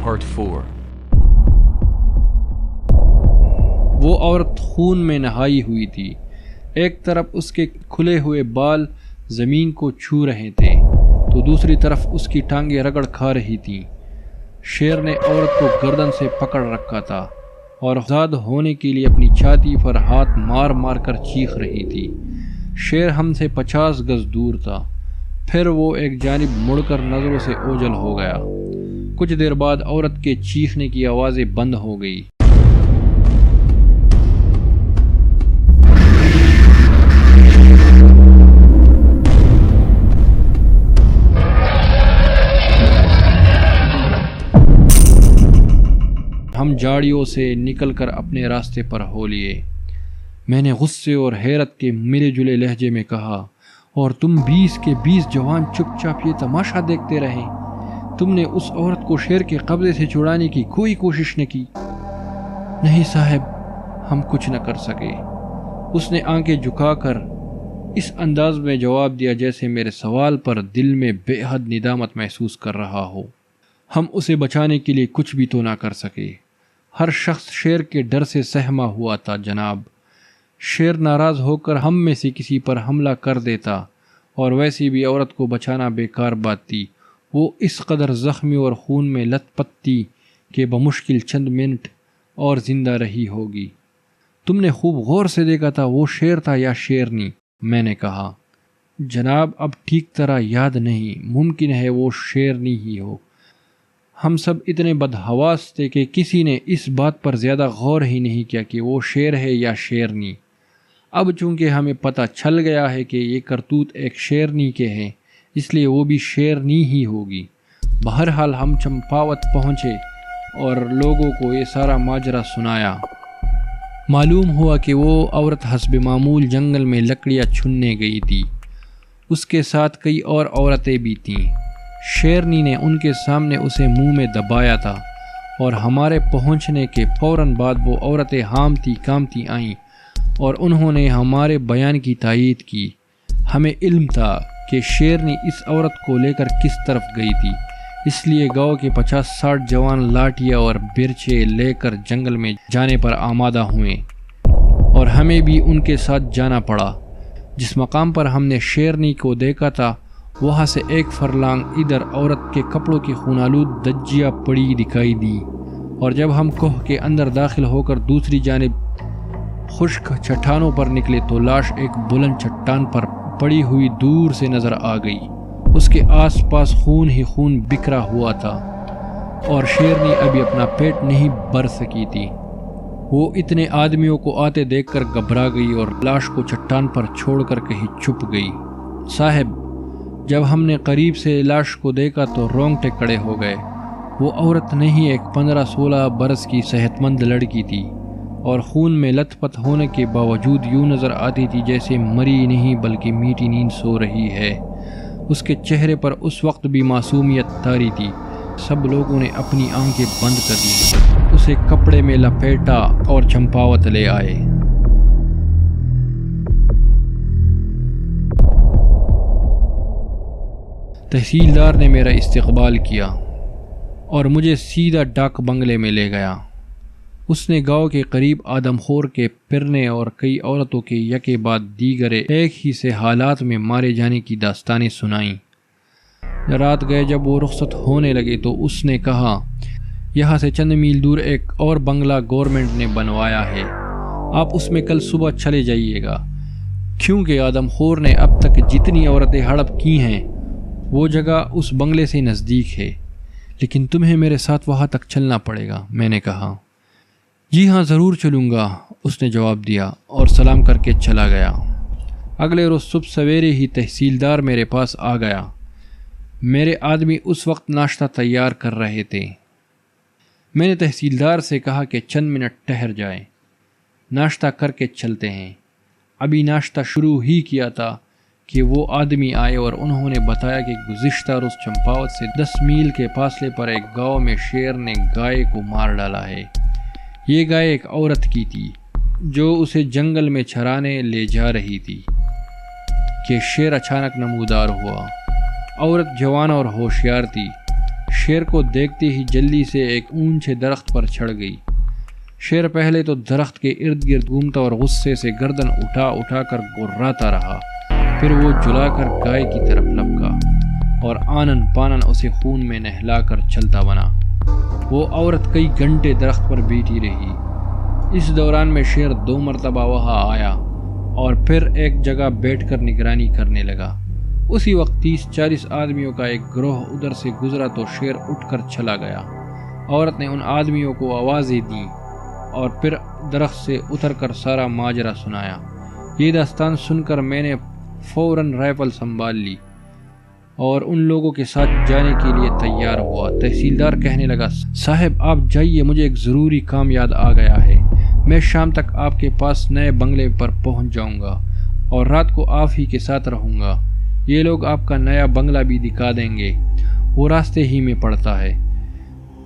Part 4. وہ عورت خون میں نہائی ہوئی تھی. ایک طرف اس کے کھلے ہوئے بال زمین کو چھو رہے تھے تو دوسری طرف اس کی ٹانگیں رگڑ کھا رہی تھیں. شیر نے عورت کو گردن سے پکڑ رکھا تھا اور آزاد ہونے کے لیے اپنی چھاتی پر ہاتھ مار مار کر چیخ رہی تھی. شیر ہم سے 50 گز دور تھا. پھر وہ ایک جانب مڑ کر نظروں سے اوجھل ہو گیا. کچھ دیر بعد عورت کے چیخنے کی آوازیں بند ہو گئی. ہم جھاڑیوں سے نکل کر اپنے راستے پر ہو لیے. میں نے غصے اور حیرت کے ملے جلے لہجے میں کہا، اور تم 20 کے 20 جوان چپ چاپ یہ تماشا دیکھتے رہے؟ تم نے اس عورت کو شیر کے قبضے سے چھڑانے کی کوئی کوشش نہ کی؟ نہیں صاحب، ہم کچھ نہ کر سکے. اس نے آنکھیں جھکا کر اس انداز میں جواب دیا جیسے میرے سوال پر دل میں بے حد ندامت محسوس کر رہا ہو. ہم اسے بچانے کے لیے کچھ بھی تو نہ کر سکے. ہر شخص شیر کے ڈر سے سہما ہوا تھا جناب. شیر ناراض ہو کر ہم میں سے کسی پر حملہ کر دیتا، اور ویسی بھی عورت کو بچانا بیکار بات تھی. وہ اس قدر زخمی اور خون میں لت پت تھی کہ بمشکل چند منٹ اور زندہ رہی ہوگی. تم نے خوب غور سے دیکھا تھا وہ شیر تھا یا شیرنی؟ میں نے کہا. جناب اب ٹھیک طرح یاد نہیں، ممکن ہے وہ شیرنی ہی ہو. ہم سب اتنے بدحواس تھے کہ کسی نے اس بات پر زیادہ غور ہی نہیں کیا کہ وہ شیر ہے یا شیرنی. اب چونکہ ہمیں پتہ چل گیا ہے کہ یہ کرتوت ایک شیرنی کے ہیں، اس لیے وہ بھی شیرنی ہی ہوگی. بہرحال ہم چمپاوت پہنچے اور لوگوں کو یہ سارا ماجرا سنایا. معلوم ہوا کہ وہ عورت حسب معمول جنگل میں لکڑیاں چننے گئی تھی. اس کے ساتھ کئی اور عورتیں بھی تھیں. شیرنی نے ان کے سامنے اسے منہ میں دبایا تھا، اور ہمارے پہنچنے کے فوراً بعد وہ عورتیں ہامتی کامتی آئیں اور انہوں نے ہمارے بیان کی تائید کی. ہمیں علم تھا کہ شیرنی اس عورت کو لے کر کس طرف گئی تھی، اس لیے گاؤں کے 50-60 جوان لاٹھیاں اور برچھے لے کر جنگل میں جانے پر آمادہ ہوئے، اور ہمیں بھی ان کے ساتھ جانا پڑا. جس مقام پر ہم نے شیرنی کو دیکھا تھا وہاں سے 1 فرلانگ ادھر عورت کے کپڑوں کی خونالود دجیاں پڑی دکھائی دی، اور جب ہم کوہ کے اندر داخل ہو کر دوسری جانب خشک چٹانوں پر نکلے تو لاش ایک بلند چٹان پر پڑی ہوئی دور سے نظر آ گئی. اس کے آس پاس خون ہی خون بکھرا ہوا تھا، اور شیرنی ابھی اپنا پیٹ نہیں بھر سکی تھی. وہ اتنے آدمیوں کو آتے دیکھ کر گھبرا گئی اور لاش کو چٹان پر چھوڑ کر کہیں چھپ گئی. صاحب جب ہم نے قریب سے لاش کو دیکھا تو رونگٹے کھڑے ہو گئے. وہ عورت نہیں، ایک 15-16 برس کی صحت مند لڑکی تھی، اور خون میں لت پت ہونے کے باوجود یوں نظر آتی تھی جیسے مری نہیں بلکہ میٹھی نیند سو رہی ہے. اس کے چہرے پر اس وقت بھی معصومیت طاری تھی. سب لوگوں نے اپنی آنکھیں بند کر لی، اسے کپڑے میں لپیٹا اور چمپاوت لے آئے. تحصیلدار نے میرا استقبال کیا اور مجھے سیدھا ڈاک بنگلے میں لے گیا. اس نے گاؤں کے قریب آدم خور کے پھرنے اور کئی عورتوں کے یکے بعد دیگرے ایک ہی سے حالات میں مارے جانے کی داستانیں سنائیں. رات گئے جب وہ رخصت ہونے لگے تو اس نے کہا، یہاں سے چند میل دور ایک اور بنگلہ گورنمنٹ نے بنوایا ہے، آپ اس میں کل صبح چلے جائیے گا، کیونکہ آدم خور نے اب تک جتنی عورتیں ہڑپ کی ہیں وہ جگہ اس بنگلے سے نزدیک ہے، لیکن تمہیں میرے ساتھ وہاں تک چلنا پڑے گا. میں نے کہا، جی ہاں ضرور چلوں گا، اس نے جواب دیا اور سلام کر کے چلا گیا. اگلے روز صبح سویرے ہی تحصیلدار میرے پاس آ گیا. میرے آدمی اس وقت ناشتہ تیار کر رہے تھے. میں نے تحصیلدار سے کہا کہ چند منٹ ٹھہر جائیں، ناشتہ کر کے چلتے ہیں. ابھی ناشتہ شروع ہی کیا تھا کہ وہ آدمی آئے اور انہوں نے بتایا کہ گزشتہ روز چمپاوت سے 10 میل کے فاصلے پر ایک گاؤں میں شیر نے گائے کو مار ڈالا ہے. یہ گائے ایک عورت کی تھی جو اسے جنگل میں چرانے لے جا رہی تھی کہ شیر اچانک نمودار ہوا. عورت جوان اور ہوشیار تھی. شیر کو دیکھتے ہی جلدی سے ایک اونچے درخت پر چڑھ گئی۔ شیر پہلے تو درخت کے ارد گرد گھومتا اور غصے سے گردن اٹھا اٹھا کر گراتا رہا، پھر وہ جلا کر گائے کی طرف لپکا اور آنن پانن اسے خون میں نہلا کر چلتا بنا۔ وہ عورت کئی گھنٹے درخت پر بیٹھی رہی۔ اس دوران میں شیر 2 مرتبہ وہاں آیا اور پھر ایک جگہ بیٹھ کر نگرانی کرنے لگا۔ اسی وقت 30-40 آدمیوں کا ایک گروہ ادھر سے گزرا تو شیر اٹھ کر چلا گیا۔ عورت نے ان آدمیوں کو آوازیں دیں اور پھر درخت سے اتر کر سارا ماجرا سنایا۔ یہ داستان سن کر میں نے فوراً رائفل سنبھال لی اور ان لوگوں کے ساتھ جانے کے لیے تیار ہوا۔ تحصیلدار کہنے لگا، صاحب آپ جائیے، مجھے ایک ضروری کام یاد آ گیا ہے۔ میں شام تک آپ کے پاس نئے بنگلے پر پہنچ جاؤں گا اور رات کو آپ ہی کے ساتھ رہوں گا۔ یہ لوگ آپ کا نیا بنگلہ بھی دکھا دیں گے، وہ راستے ہی میں پڑتا ہے۔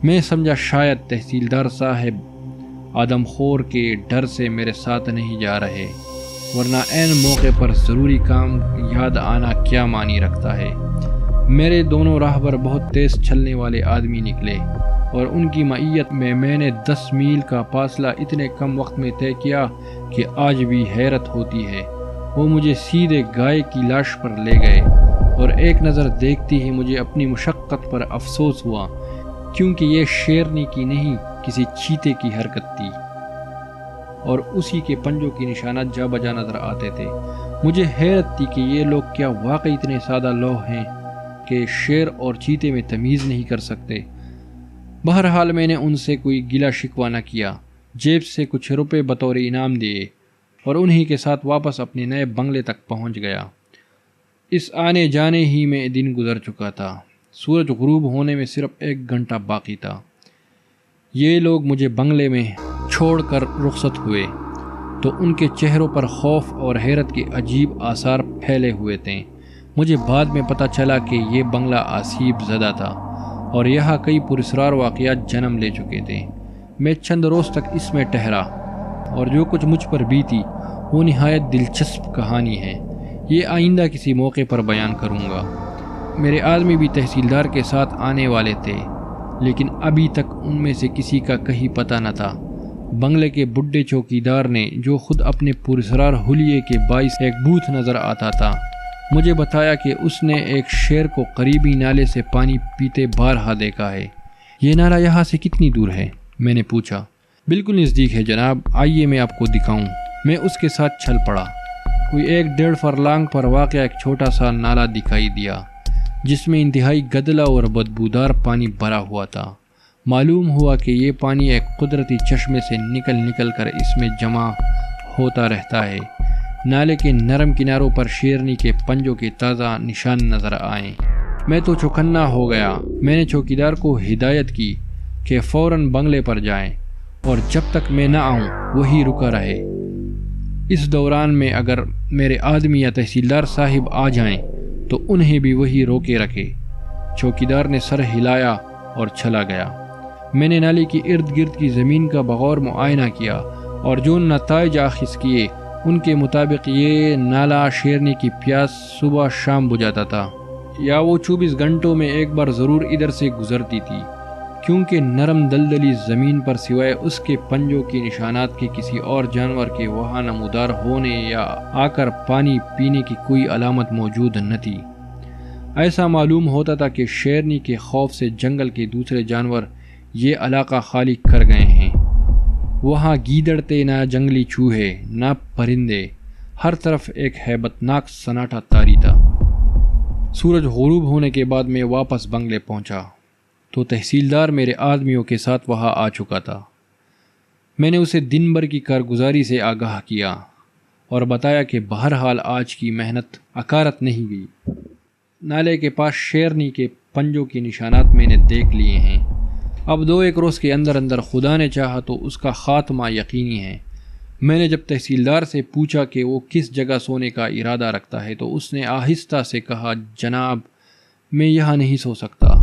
میں سمجھا شاید تحصیلدار صاحب آدم خور کے ڈر سے میرے ساتھ نہیں جا رہے، ورنہ عین موقع پر ضروری کام یاد آنا کیا معنی رکھتا ہے۔ میرے دونوں راہبر بہت تیز چلنے والے آدمی نکلے اور ان کی معیت میں نے 10 میل کا فاصلہ اتنے کم وقت میں طے کیا کہ آج بھی حیرت ہوتی ہے۔ وہ مجھے سیدھے گائے کی لاش پر لے گئے اور ایک نظر دیکھتی ہی مجھے اپنی مشقت پر افسوس ہوا، کیونکہ یہ شیرنی کی نہیں کسی چیتے کی حرکت تھی اور اسی کے پنجوں کی نشانات جا بجا نظر آتے تھے۔ مجھے حیرت تھی کہ یہ لوگ کیا واقعی اتنے سادہ لوح ہیں کہ شیر اور چیتے میں تمیز نہیں کر سکتے۔ بہرحال میں نے ان سے کوئی گلہ شکوہ نہ کیا، جیب سے کچھ روپے بطور انعام دیے اور انہی کے ساتھ واپس اپنے نئے بنگلے تک پہنچ گیا۔ اس آنے جانے ہی میں دن گزر چکا تھا۔ سورج غروب ہونے میں صرف 1 گھنٹہ باقی تھا۔ یہ لوگ مجھے بنگلے میں چھوڑ کر رخصت ہوئے تو ان کے چہروں پر خوف اور حیرت کے عجیب آثار پھیلے ہوئے تھے۔ مجھے بعد میں پتہ چلا کہ یہ بنگلہ آسیب زدہ تھا اور یہاں کئی پراسرار واقعات جنم لے چکے تھے۔ میں چند روز تک اس میں ٹھہرا اور جو کچھ مجھ پر بیتی وہ نہایت دلچسپ کہانی ہے۔ یہ آئندہ کسی موقع پر بیان کروں گا۔ میرے آدمی بھی تحصیلدار کے ساتھ آنے والے تھے، لیکن ابھی تک ان میں سے کسی کا کہیں پتہ نہ تھا۔ بنگلے کے بڈھے چوکیدار نے، جو خود اپنے پراسرار حلیے کے باعث ایک بوت نظر آتا تھا، مجھے بتایا کہ اس نے ایک شیر کو قریبی نالے سے پانی پیتے بارہا دیکھا ہے۔ یہ نالہ یہاں سے کتنی دور ہے؟ میں نے پوچھا۔ بالکل نزدیک ہے جناب، آئیے میں آپ کو دکھاؤں۔ میں اس کے ساتھ چل پڑا۔ کوئی 1-1.5 فرلانگ پر واقع ایک چھوٹا سا نالہ دکھائی دیا جس میں انتہائی گدلا اور بدبودار پانی بھرا ہوا تھا۔ معلوم ہوا کہ یہ پانی ایک قدرتی چشمے سے نکل کر اس میں جمع ہوتا رہتا ہے۔ نالے کے نرم کناروں پر شیرنی کے پنجوں کے تازہ نشان نظر آئے۔ میں تو چوکنا ہو گیا۔ میں نے چوکیدار کو ہدایت کی کہ فوراً بنگلے پر جائیں اور جب تک میں نہ آؤں وہی رکا رہے۔ اس دوران میں اگر میرے آدمی یا تحصیلدار صاحب آ جائیں تو انہیں بھی وہی روکے رکھے۔ چوکیدار نے سر ہلایا اور چلا گیا۔ میں نے نالے کی ارد گرد کی زمین کا بغور معائنہ کیا اور جو نتائج اخذ کیے ان کے مطابق یہ نالہ شیرنی کی پیاس صبح شام بجھاتا تھا، یا وہ 24 گھنٹوں میں ایک بار ضرور ادھر سے گزرتی تھی، کیونکہ نرم دلدلی زمین پر سوائے اس کے پنجوں کے نشانات کے کسی اور جانور کے وہاں نمودار ہونے یا آ کر پانی پینے کی کوئی علامت موجود نہ تھی۔ ایسا معلوم ہوتا تھا کہ شیرنی کے خوف سے جنگل کے دوسرے جانور یہ علاقہ خالی کر گئے ہیں۔ وہاں گیدڑ تھے، نہ جنگلی چوہے، نہ پرندے، ہر طرف ایک ہیبت ناک سناٹا طاری تھا۔ سورج غروب ہونے کے بعد میں واپس بنگلے پہنچا تو تحصیلدار میرے آدمیوں کے ساتھ وہاں آ چکا تھا۔ میں نے اسے دن بھر کی کارگزاری سے آگاہ کیا اور بتایا کہ بہرحال آج کی محنت اکارت نہیں گئی۔ نالے کے پاس شیرنی کے پنجوں کے نشانات میں نے دیکھ لیے ہیں۔ اب 2-1 روز کے اندر خدا نے چاہا تو اس کا خاتمہ یقینی ہے۔ میں نے جب تحصیلدار سے پوچھا کہ وہ کس جگہ سونے کا ارادہ رکھتا ہے تو اس نے آہستہ سے کہا، جناب میں یہاں نہیں سو سکتا،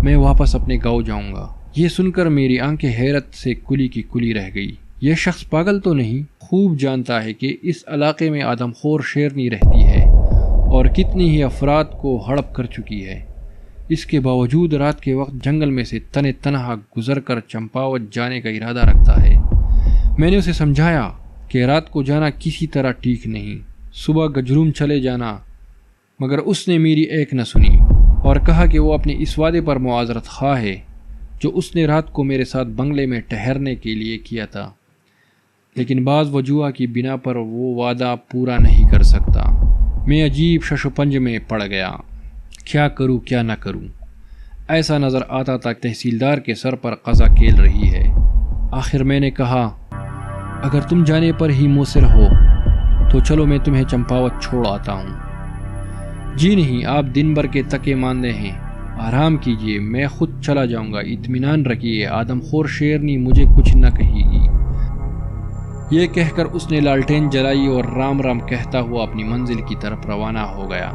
میں واپس اپنے گاؤں جاؤں گا۔ یہ سن کر میری آنکھیں حیرت سے کلی کی کلی رہ گئی۔ یہ شخص پاگل تو نہیں؟ خوب جانتا ہے کہ اس علاقے میں آدم خور شیرنی رہتی ہے اور کتنی ہی افراد کو ہڑپ کر چکی ہے۔ اس کے باوجود رات کے وقت جنگل میں سے تنہا گزر کر چمپاوت جانے کا ارادہ رکھتا ہے۔ میں نے اسے سمجھایا کہ رات کو جانا کسی طرح ٹھیک نہیں، صبح گجروم چلے جانا، مگر اس نے میری ایک نہ سنی اور کہا کہ وہ اپنے اس وعدے پر معذرت خواہ ہے جو اس نے رات کو میرے ساتھ بنگلے میں ٹھہرنے کے لیے کیا تھا، لیکن بعض وجوہ کی بنا پر وہ وعدہ پورا نہیں کر سکتا۔ میں عجیب شش و پنج میں پڑ گیا، کیا کروں کیا نہ کروں۔ ایسا نظر آتا تھا تحصیلدار کے سر پر قضا کھیل رہی ہے۔ آخر میں نے کہا، اگر تم جانے پر ہی مصر ہو تو چلو میں تمہیں چمپاوت چھوڑ آتا ہوں۔ جی نہیں، آپ دن بھر کے تکے ماندے ہیں، آرام کیجیے، میں خود چلا جاؤں گا، اطمینان رکھیے، آدم خور شیرنی مجھے کچھ نہ کہے گی۔ یہ کہہ کر اس نے لالٹین جلائی اور رام رام کہتا ہوا اپنی منزل کی طرف روانہ ہو گیا۔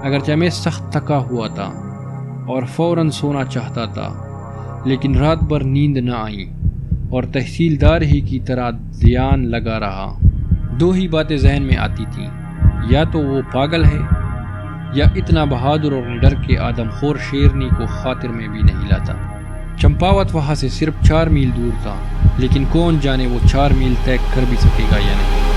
اگرچہ میں سخت تھکا ہوا تھا اور فوراً سونا چاہتا تھا، لیکن رات بھر نیند نہ آئی اور تحصیلدار ہی کی طرح دھیان لگا رہا۔ دو ہی باتیں ذہن میں آتی تھیں، یا تو وہ پاگل ہے یا اتنا بہادر اور نڈر کے آدم خور شیرنی کو خاطر میں بھی نہیں لاتا۔ چمپاوت وہاں سے صرف 4 میل دور تھا، لیکن کون جانے وہ 4 میل طے کر بھی سکے گا یا نہیں۔